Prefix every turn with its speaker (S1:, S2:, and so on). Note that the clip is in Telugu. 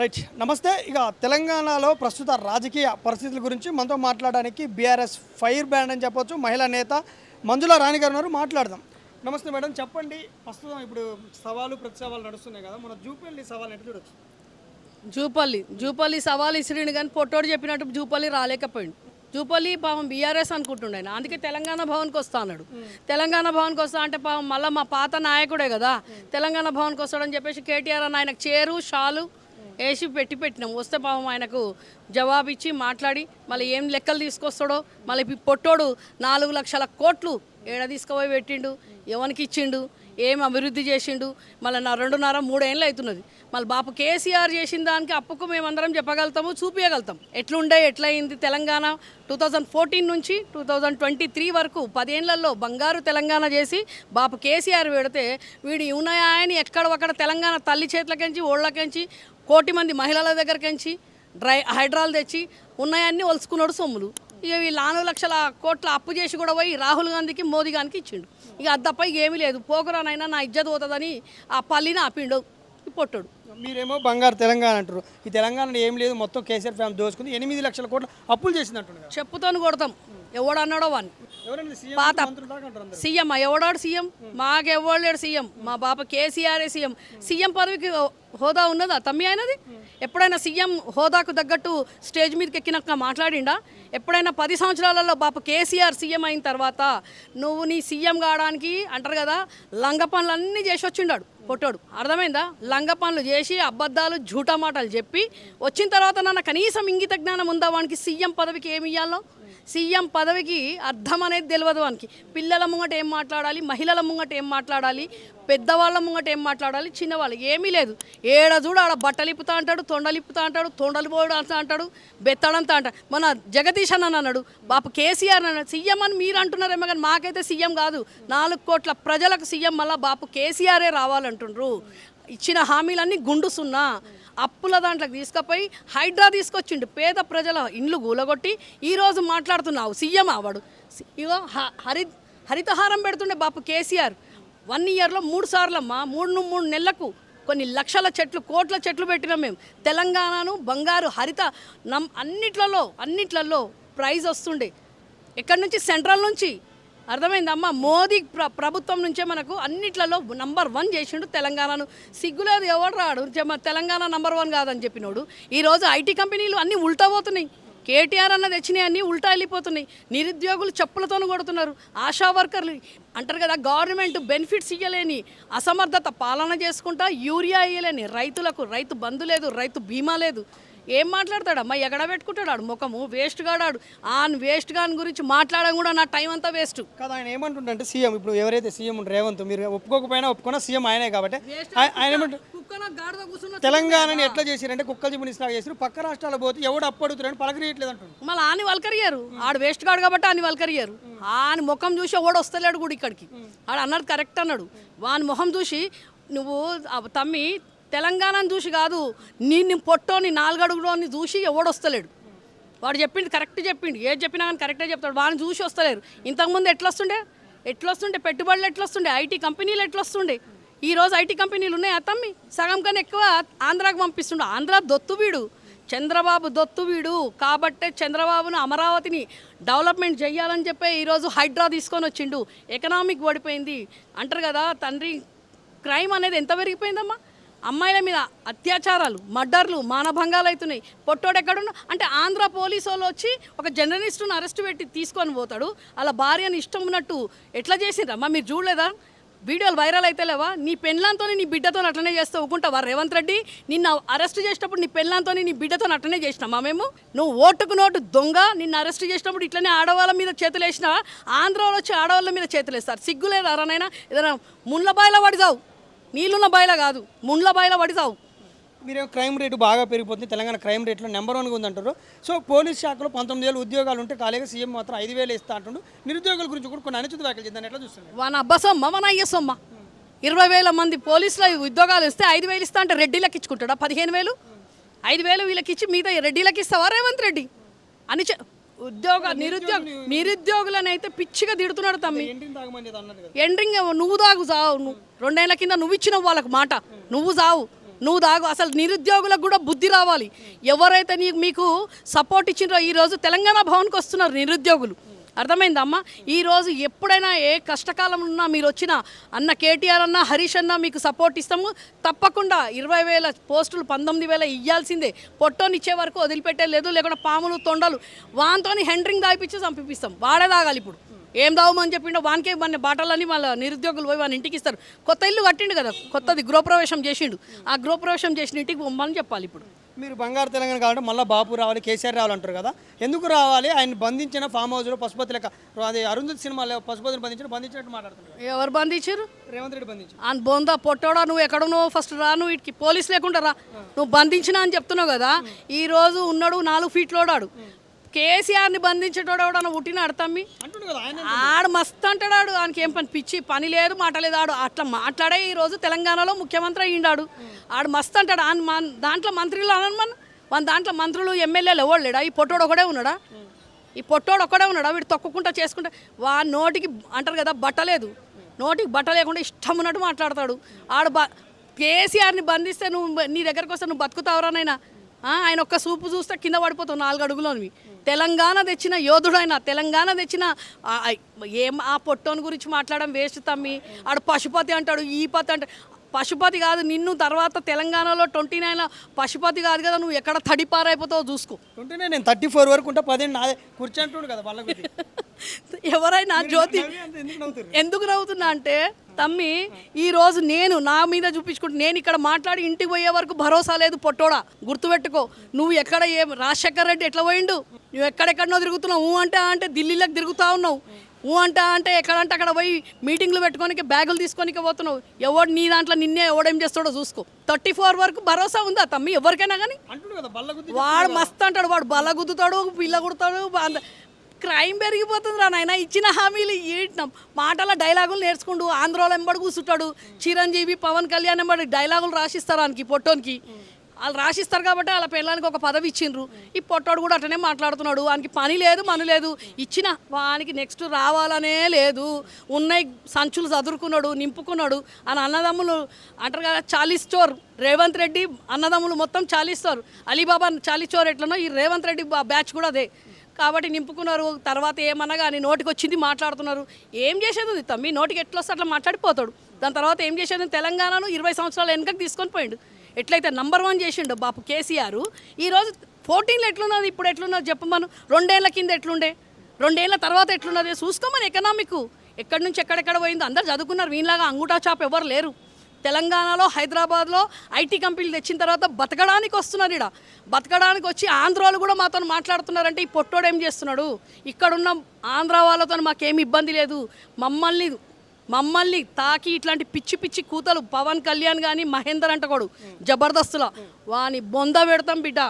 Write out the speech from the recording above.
S1: రైట్ నమస్తే. ఇక తెలంగాణలో ప్రస్తుత రాజకీయ పరిస్థితుల గురించి మనతో మాట్లాడడానికి బీఆర్ఎస్ ఫైర్ బ్యాండ్ అని చెప్పొచ్చు మహిళా నేత మంజుల రాణి గారు ఉన్నారు. మాట్లాడదాం. నమస్తే మేడం, చెప్పండి. ప్రస్తుతం ఇప్పుడు సవాలు ప్రతి సవాలు నడుస్తున్నాయి కదా, మన జూపల్లి సవాల్ ఎట్లా చూడొచ్చు?
S2: జూపల్లి సవాల్ ఇసిరిండు కానీ పొట్టోడు చెప్పినట్టు జూపల్లి రాలేకపోయిండు. జూపల్లి పాపం బీఆర్ఎస్ అనుకుంటుండే ఆయన, అందుకే తెలంగాణ భవన్కి వస్తా అన్నాడు. తెలంగాణ భవన్కి వస్తా అంటే పాపం మళ్ళీ మా పాత నాయకుడే కదా తెలంగాణ భవన్కి వస్తాడని చెప్పేసి కేటీఆర్ అని ఆయనకు చేరు షాలు వేసి పెట్టినాం. వస్తే పాపం ఆయనకు జవాబు ఇచ్చి మాట్లాడి మళ్ళీ ఏం లెక్కలు తీసుకొస్తాడో, మళ్ళీ పొట్టోడు 4 లక్షల కోట్లు ఏడ తీసుకుపోయి పెట్టిండు, ఎవరికి ఇచ్చిండు, ఏం అభివృద్ధి చేసిండు, మళ్ళీ నా 2.5-3 ఏళ్ళు అవుతున్నది. మళ్ళీ బాపు కేసీఆర్ చేసిన దానికి అప్పుకు మేమందరం చెప్పగలుగుతాము, చూపించగలుగుతాం. ఎట్లయింది తెలంగాణ 2014 నుంచి 2023 వరకు 10 ఏళ్లలో బంగారు తెలంగాణ చేసి బాపు కేసీఆర్ పెడితే వీడు ఉన్నాయని ఎక్కడొక్కడ తెలంగాణ తల్లి చేతులకించి ఓళ్ళకించి 1 కోటి మంది మహిళల దగ్గరకించి హైడ్రాలు తెచ్చి ఉన్నాయన్నీ ఒలుసుకున్నాడు సొమ్ములు. ఇక వీళ్ళు 4 లక్షల కోట్ల అప్పు చేసి కూడా పోయి రాహుల్ గాంధీకి మోదీ గారికి ఇచ్చిండు. ఇక అద్దపై ఏమీ లేదు, పోకురానైనా నా ఇజ్జత్ పోతుందని ఆ పల్లిని ఆపిండు పొట్టడు.
S1: మీరేమో బంగారు తెలంగాణ అంటారు. ఈ తెలంగాణలో ఏం లేదు, మొత్తం కేసీఆర్ ఫ్యామిలీ దోచుకుంది, 8 లక్షల కోట్ల అప్పులు చేసిందంటున్నారు.
S2: చెప్పుతోని కొడతాం ఎవడన్నాడో వాడిని. పాత సీఎం ఎవడాడు సీఎం? మాకెవ్వడు లేడు సీఎం, మా బాప కేసీఆరే సీఎం. సీఎం పదవికి హోదా ఉన్నదా తమ్మి ఆయనది? ఎప్పుడైనా సీఎం హోదాకు తగ్గట్టు స్టేజ్ మీదకి ఎక్కినాక మాట్లాడిండా? ఎప్పుడైనా 10 సంవత్సరాలలో బాప కేసీఆర్ సీఎం అయిన తర్వాత నువ్వు నీ సీఎం కావడానికి అంటారు కదా లంగ పనులు అన్నీ చేసి వచ్చిండాడు పొట్టోడు. అర్థమైందా? లంగ పనులు చేసి అబద్ధాలు జూటా మాటలు చెప్పి వచ్చిన తర్వాత నాన్న కనీసం ఇంగిత జ్ఞానం ఉందా వానికి? సీఎం పదవికి ఏమి ఇవ్వాలో, సీఎం పదవికి అర్థం అనేది తెలియదు వానికి. పిల్లల ముంగట ఏం మాట్లాడాలి, మహిళల ముంగట ఏం మాట్లాడాలి, పెద్దవాళ్ళ ముంగట ఏం మాట్లాడాలి, చిన్నవాళ్ళు ఏమీ లేదు. ఏడ చూడు ఆడ బట్టలు ఇప్పుతా అంటాడు, తొండలు ఇప్పుతా అంటాడు, తొండలు పోడు అంటాడు, బెత్తడంతా అంటాడు. మన జగదీష్ అన్న అన్నాడు, బాపు కేసీఆర్ అన్నాడు. సీఎం అని మీరు అంటున్నారేమో కానీ మాకైతే సీఎం కాదు, 4 కోట్ల ప్రజలకు సీఎం మళ్ళీ బాపు కేసీఆరే రావాలంటుండ్రు. ఇచ్చిన హామీలన్నీ గుండు సున్నా, అప్పుల దాంట్లోకి తీసుకుపోయి హైడ్రా తీసుకొచ్చిండు, పేద ప్రజల ఇండ్లు గూలగొట్టి ఈరోజు మాట్లాడుతున్నావు సీఎం ఆవాడు. ఇగో హరితహారం పెడుతుండే బాపు కేసీఆర్ 1 ఇయర్లో 3 సార్లమ్మా, 3 నెలలకు కొన్ని లక్షల చెట్లు, కోట్ల చెట్లు పెట్టినాం మేము. తెలంగాణను బంగారు హరిత అన్నిట్లలో ప్రైజ్ వస్తుండే. ఎక్కడి నుంచి? సెంట్రల్ నుంచి. అర్థమైందమ్మా? మోదీ ప్రభుత్వం నుంచే మనకు అన్నిట్లలో నంబర్ 1 చేసిండు తెలంగాణను. సిగ్గులేదు ఎవడు రాడు తెలంగాణ నంబర్ 1 కాదని చెప్పినోడు. ఈరోజు ఐటీ కంపెనీలు అన్నీ ఉల్టా పోతున్నాయి. కేటీఆర్ అన్న తెచ్చినాయి అన్నీ ఉల్టా వెళ్ళిపోతున్నాయి. నిరుద్యోగులు చెప్పులతో కొడుతున్నారు. ఆశా వర్కర్లు అంటారు కదా గవర్నమెంట్ బెనిఫిట్స్ ఇవ్వలేని, అసమర్థత పాలన చేసుకుంటా యూరియా ఇవ్వలేని రైతులకు రైతు బంధు లేదు, రైతు బీమా లేదు. ఏం మాట్లాడతాడమ్మా? ఎగడ పెట్టుకుంటాడు ముఖము, వేస్ట్ గాడాడు. వేస్ట్ గాని గురించి మాట్లాడడం కూడా నా టైం అంతా వేస్ట్
S1: కదా. ఆయన ఏమంటుండే సీఎం, ఇప్పుడు ఎవరైతే సీఎం రేవంత్, మీరు ఒప్పుకున్నా సీఎం ఆయనే కాబట్టి ఆయన ఏమంటారు, తెలంగాణని ఎట్లా చేసిరంటే కుక్కలు చిమ్మినిస్లాగా చేసారు, పక్క రాష్ట్రాలు పోతే ఎవడు అప్పడుగుతారని పలకరియట్లేదు అంటారు.
S2: మళ్ళీ ఆని వల్కరియారు, ఆడు వేస్ట్ గాడు కాబట్టి ఆని వల్కరియారు. ఆని ముఖం చూసి ఎవడు వస్తలేడు కూడా ఇక్కడికి. ఆడు అన్నాడు కరెక్ట్ అన్నాడు. వాని ముఖం చూసి నువ్వు తమ్మి తెలంగాణను చూసి కాదు, నిన్ను పొట్టోని 4 అడుగులోని చూసి ఎవడొస్తలేడు. వాడు చెప్పింది కరెక్ట్ చెప్పిండు, ఏది చెప్పినా కానీ కరెక్టే చెప్తాడు. వాడిని చూసి వస్తలేరు. ఇంతకుముందు ఎట్లొస్తుండే పెట్టుబడులు, ఎట్లొస్తుండే ఐటీ కంపెనీలు, ఎట్లొస్తుండే. ఈరోజు ఐటీ కంపెనీలు ఉన్నాయి తమ్మి, సగం కన్నా ఎక్కువ ఆంధ్రాకి పంపిస్తుండు. ఆంధ్ర దొత్తువీడు, చంద్రబాబు దొత్తువీడు కాబట్టే చంద్రబాబును అమరావతిని డెవలప్మెంట్ చేయాలని చెప్పి ఈరోజు హైడ్రా తీసుకొని వచ్చిండు. ఎకనామిక్ పడిపోయింది అంటారు కదా తండ్రి. క్రైమ్ అనేది ఎంత పెరిగిపోయిందమ్మా? అమ్మాయిల మీద అత్యాచారాలు, మర్డర్లు, మానభంగాలు అవుతున్నాయి. పొట్టోడు ఎక్కడున్నా అంటే ఆంధ్ర పోలీసు వాళ్ళు వచ్చి ఒక జర్నలిస్టును అరెస్ట్ పెట్టి తీసుకొని పోతాడు. అలా భార్యను ఇష్టం ఉన్నట్టు ఎట్లా చేసిండ్రమ్మా? మీరు చూడలేదా? వీడియోలు వైరల్ అయితే లేవా? నీ పెళ్ళాంతో నీ బిడ్డతో అట్లనే చేస్తే ఊకుంటావా రేవంత్ రెడ్డి? నిన్ను అరెస్ట్ చేసినప్పుడు నీ పెళ్ళాంతో నీ బిడ్డతో అట్లనే చేసినామా మేము? నువ్వు ఓటుకు నోటు దొంగ. నిన్ను అరెస్ట్ చేసినప్పుడు ఇట్లనే ఆడవాళ్ళ మీద చేతులు వేసినావా? ఆంధ్రాలో వచ్చి ఆడవాళ్ళ మీద చేతులు వేస్తారు. సిగ్గులేదు అరనైనా? ఏదైనా ముండ్ల బాయిలో పడిదావు, నీళ్ళున్న బాయిల కాదు, ముండ్ల బాయిలో పడిదావు.
S1: మీరేమో క్రైమ్ రేటు బాగా పెరిగిపోతుంది, తెలంగాణ క్రైమ్ రేట్లో నెంబర్ 1గా ఉందంటారు. సో పోలీస్ శాఖలో 19,000 ఉద్యోగాలు ఉంటే ఖాళీగా సీఎం మాత్రం 5,000 ఇస్తా అంటుండు. నిరుద్యోగుల గురించి కూడా కొన్ని అనుచిత వ్యాఖ్యలు చేద్దాం, ఎట్లా చూస్తున్నారు?
S2: వాన అబ్బసమ్మ మన అయ్యసమ్మ 20,000 మంది పోలీసుల ఉద్యోగాలు ఇస్తే 5,000 ఇస్తా అంటే రెడ్డిలకు ఇచ్చుకుంటాడా? 15,000 5,000 వీళ్ళకి ఇచ్చి మిగతా రెడ్డిలకు ఇస్తావా రేవంత్ రెడ్డి? అని నిరుద్యోగులను అయితే పిచ్చిగా తిడుతున్నాడు తమ్మి. ఎండ్రింగ్ నువ్వు తాగు చావు. 2 ఏళ్ల కింద నువ్వు ఇచ్చినావు వాళ్ళకు మాట, నువ్వు చావు. నువ్వు తాగు. అసలు నిరుద్యోగులకు కూడా బుద్ధి రావాలి. ఎవరైతే మీకు సపోర్ట్ ఇచ్చిండ్రో ఈరోజు తెలంగాణ భవన్కి వస్తున్నారు నిరుద్యోగులు. అర్థమైందమ్మా? ఈరోజు ఎప్పుడైనా ఏ కష్టకాలం ఉన్నా మీరు వచ్చిన అన్న కేటీఆర్ అన్న హరీష్ అన్న మీకు సపోర్ట్ ఇస్తాము. తప్పకుండా 20,000 పోస్టులు 19,000 ఇవ్వాల్సిందే. పొట్టోని ఇచ్చే వరకు వదిలిపెట్టే లేదు. లేకుండా పాములు తొండలు వానితోని హెండ్రింగ్ దాయిపించి చంపిస్తాం. వాడే తాగాలి. ఇప్పుడు ఏం దావమని చెప్పిండో వానికే మన బాటలని వాళ్ళ నిరుద్యోగులు పోయి వాళ్ళ ఇంటికి ఇస్తారు. కొత్త ఇల్లు కట్టిండు కదా, కొత్తది గృహప్రవేశం చేసిండు. ఆ గృహప్రవేశం చేసిన ఇంటికి పొమ్మని చెప్పాలి. ఇప్పుడు
S1: మీరు బంగారు తెలంగాణ కావాలంటే మళ్ళీ బాపు రావాలి, కేసీఆర్ రావాలంటారు కదా, ఎందుకు రావాలి? ఆయన బంధించిన ఫామ్ హౌస్లో పశుపతి లెక్క, అది అరుంధతి సినిమాలో పశుపతిని బంధించినట్టు మాట్లాడుతున్నారు.
S2: ఎవరు బంధించారు?
S1: రేవంత్ రెడ్డి బంధించారు.
S2: అని బొందా పొట్టోడా, నువ్వు ఎక్కడున్నావు? ఫస్ట్ రా, నువ్వు వీటికి పోలీసు లేకుండా రా. నువ్వు బంధించినా అని చెప్తున్నావు కదా. ఈరోజు ఉన్నాడు 4 ఫీట్లోడాడు. కేసీఆర్ని బంధించేటోడు ఎవడన్నా పుట్టిన అడతమ్మి ఆడు మస్తు అంటాడు. ఆయనకి ఏం పని లేదు, మాట లేదు. ఆడు అట్లా మాట్లాడే ఈరోజు తెలంగాణలో ముఖ్యమంత్రి అయ్యిండాడు. ఆడు మస్తు అంటాడు. దాంట్లో మంత్రులు మన దాంట్లో మంత్రులు ఎమ్మెల్యేలు ఎవరు లేడా? ఈ పొట్టోడు ఒకడే ఉన్నాడా? ఈ పొట్టోడు ఒక్కడే ఉన్నాడా? వీడు తొక్కుకుంటా చేసుకుంటా నోటికి అంటారు కదా బట్ట లేదు. నోటికి బట్ట లేకుండా ఇష్టం ఉన్నట్టు మాట్లాడతాడు. ఆడు కేసీఆర్ని బంధిస్తే నువ్వు నీ దగ్గరకు వస్తే నువ్వు బతుకుతావరానైనా? ఆయన ఒక్క సూపు చూస్తే కింద పడిపోతావు 4 అడుగులోనివి. తెలంగాణ తెచ్చిన యోధుడైన, తెలంగాణ తెచ్చిన ఆ పొట్టోని గురించి మాట్లాడడం వేస్ట్ తమ్మి. ఆడు పశుపతి అంటాడు, ఈ పతి అంటాడు. పశుపతి కాదు నిన్ను. తర్వాత తెలంగాణలో 29 పశుపతి కాదు కదా, నువ్వు ఎక్కడ తడిపారైపోతావో చూసుకో.
S1: 29 నేను 34 వరకు ఉంటా, 10 నాదే కూర్చుంటాడు కదా వాళ్ళ.
S2: ఎవరైనా జ్యోతి ఎందుకు నవ్వుతున్నా అంటే తమ్మి, ఈరోజు నేను నా మీద చూపించుకుంటూ నేను ఇక్కడ మాట్లాడి ఇంటికి పోయే వరకు భరోసా లేదు. పొట్టోడా గుర్తుపెట్టుకో. నువ్వు ఎక్కడ రాజశేఖర్ రెడ్డి ఎట్లా పోయిండు, నువ్వు ఎక్కడెక్కడనో తిరుగుతున్నావు. అంటే ఢిల్లీలోకి తిరుగుతూ ఉన్నావు. అంటే ఎక్కడంటే అక్కడ పోయి మీటింగ్లు పెట్టుకోనికి బ్యాగులు తీసుకొనికి పోతున్నావు. ఎవడు నీ దాంట్లో నిన్నే ఎవడేం చేస్తాడో చూసుకో. 34 వరకు భరోసా ఉందా తమ్మి ఎవరికైనా కానీ? వాడు మస్తు అంటాడు. వాడు బల్ల గుద్దుతాడు, పిల్ల కుడతాడు. క్రైమ్ పెరిగిపోతుంది రా నాయన. ఇచ్చిన హామీలు ఏంటినాం మాటల డైలాగులు నేర్చుకుంటూ ఆంధ్రాలో ఎంబడి కూర్చుంటాడు. చిరంజీవి, పవన్ కళ్యాణ్ ఎంబడి డైలాగులు రాసిస్తారు ఆయనకి, పొట్టోనికి. వాళ్ళు రాసిస్తారు కాబట్టి వాళ్ళ పిల్లలకి ఒక పదవి ఇచ్చిండ్రు. ఈ పొట్టోడు కూడా అట్లనే మాట్లాడుతున్నాడు. వానికి పని లేదు, మన లేదు. ఇచ్చిన వానికి నెక్స్ట్ రావాలనే లేదు. ఉన్నాయి సంచులు చదువుకున్నాడు, నింపుకున్నాడు. అని అన్నదమ్ములు అంటారు కదా, 40 స్టోర్. రేవంత్ రెడ్డి అన్నదమ్ములు మొత్తం 40 స్టోర్. అలీబాబా 40 స్టోర్ ఎట్లనో ఈ రేవంత్ రెడ్డి బ్యాచ్ కూడా అదే. కాబట్టి నింపుకున్నారు. తర్వాత ఏమన్నా కానీ నోటికి వచ్చింది మాట్లాడుతున్నారు. ఏం చేసేది ఉంది తమ్మి? నోటికి ఎట్లా వస్తే అట్లా మాట్లాడిపోతాడు. దాని తర్వాత ఏం చేసేది? తెలంగాణను 20 సంవత్సరాల వెనకకి తీసుకొని పోయిండు. ఎట్లయితే నంబర్ 1 చేసిండు బాపు కేసీఆర్, ఈరోజు 14లో ఎట్లున్నది, ఇప్పుడు ఎట్లున్నది చెప్పమను. 2 ఏళ్ల కింద ఎట్లుండే, 2 ఏళ్ల తర్వాత ఎట్లున్నది చూసుకోమని. ఎకనామిక్ ఎక్కడి నుంచి ఎక్కడెక్కడ పోయిందో అందరు చదువుకున్నారు. వీళ్ళలాగా అంగుటా చాప్ ఎవరు లేరు. తెలంగాణలో హైదరాబాద్లో ఐటీ కంపెనీలు తెచ్చిన తర్వాత బతకడానికి వస్తున్నారు. ఇక్కడ బతకడానికి వచ్చి ఆంధ్రాలు కూడా మాతో మాట్లాడుతున్నారంటే ఈ పొట్టోడు ఏం చేస్తున్నాడు? ఇక్కడున్న ఆంధ్ర వాళ్ళతో మాకేమి ఇబ్బంది లేదు. మమ్మల్ని తాకి ఇట్లాంటి పిచ్చి పిచ్చి కూతలు పవన్ కళ్యాణ్ కానీ మహేందర్ అంటకోడు జబర్దస్తులా వాని బొంద పెడతాం బిడ్డ.